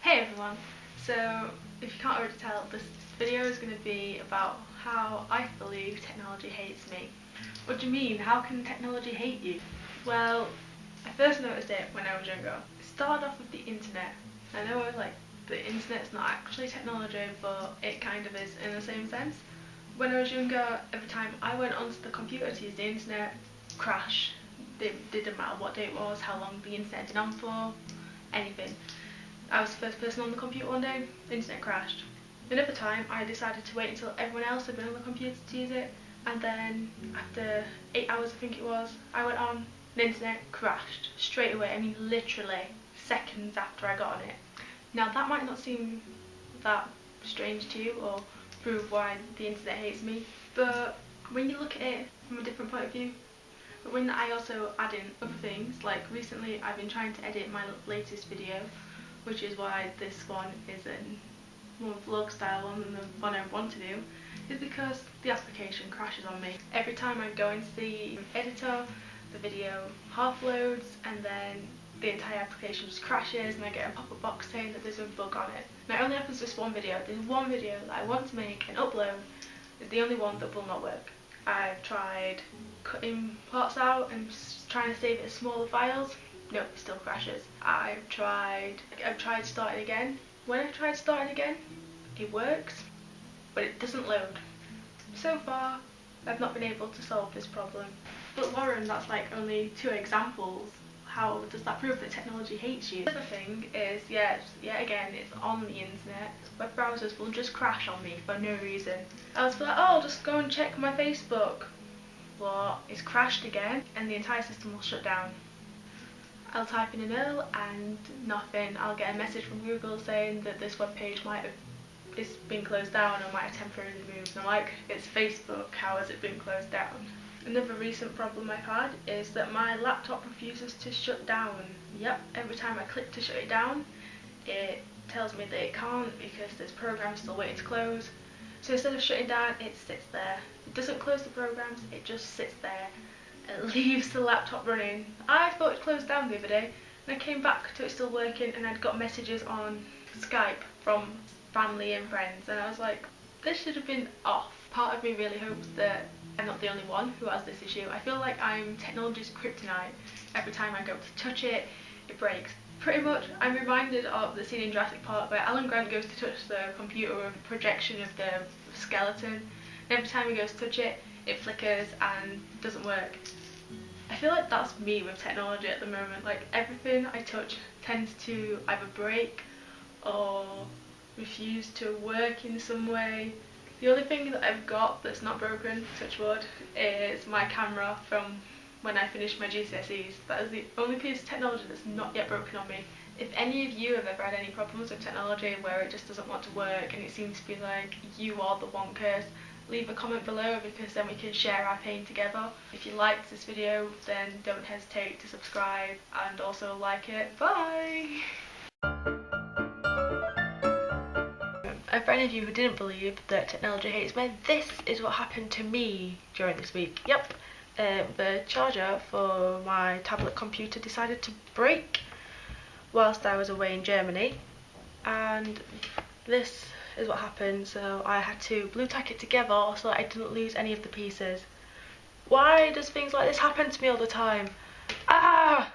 Hey everyone! So, if you can't already tell, this video is going to be about how I believe technology hates me. What do you mean? How can technology hate you? Well, I first noticed it when I was younger. It started off with the internet. I know the internet's not actually technology, but it kind of is in the same sense. When I was younger, every time I went onto the computer to use the internet, crash. It didn't matter what day it was, how long the internet had been on for, anything. I was the first person on the computer one day, the internet crashed. Another time I decided to wait until everyone else had been on the computer to use it, and then after 8 hours I think it was, I went on, the internet crashed straight away. I mean literally seconds after I got on it. Now that might not seem that strange to you or prove why the internet hates me, but when you look at it from a different point of view, but when I also add in other things, like recently I've been trying to edit my latest video, which is why this one is a more vlog style one than the one I want to do, is because the application crashes on me. Every time I go into the editor, the video half loads and then the entire application just crashes and I get a pop-up box saying that there's a bug on it. Now it only happens to this one video. There's one video that I want to make and upload. It's the only one that will not work. I've tried cutting parts out and trying to save it as smaller files. Nope, it still crashes. I've tried starting again. When I tried starting again, it works, but it doesn't load. So far, I've not been able to solve this problem. But Lauren, that's like only 2 examples. How does that prove that technology hates you? The other thing is, yet again, it's on the internet. Web browsers will just crash on me for no reason. I was like, oh, I'll just go and check my Facebook. What? It's crashed again, and the entire system will shut down. I'll type in an URL and nothing. I'll get a message from Google saying that this web page it's been closed down or might have temporarily moved. And I'm like, it's Facebook, how has it been closed down? Another recent problem I've had is that my laptop refuses to shut down. Yep, every time I click to shut it down, it tells me that it can't because there's programs still waiting to close. So instead of shutting down, it sits there. It doesn't close the programs, it just sits there. It leaves the laptop running. I thought it closed down the other day, and I came back to it still working, and I'd got messages on Skype from family and friends, and I was like, this should have been off. Part of me really hopes that I'm not the only one who has this issue. I feel like I'm technology's kryptonite. Every time I go to touch it, it breaks. Pretty much, I'm reminded of the scene in Jurassic Park where Alan Grant goes to touch the computer with a projection of the skeleton, and every time he goes to touch it, it flickers and doesn't work. I feel like that's me with technology at the moment. Like everything I touch tends to either break or refuse to work in some way. The only thing that I've got that's not broken, touch wood, is my camera from when I finished my GCSEs. That is the only piece of technology that's not yet broken on me. If any of you have ever had any problems with technology where it just doesn't want to work and it seems to be like you are the one cursed, leave a comment below because then we can share our pain together. If you liked this video, then don't hesitate to subscribe and also like it. Bye! And for any of you who didn't believe that technology hates me, this is what happened to me during this week. Yep, the charger for my tablet computer decided to break whilst I was away in Germany, and this is what happened. So I had to blue tack it together so that I didn't lose any of the pieces. Why does things like this happen to me all the time? Ah!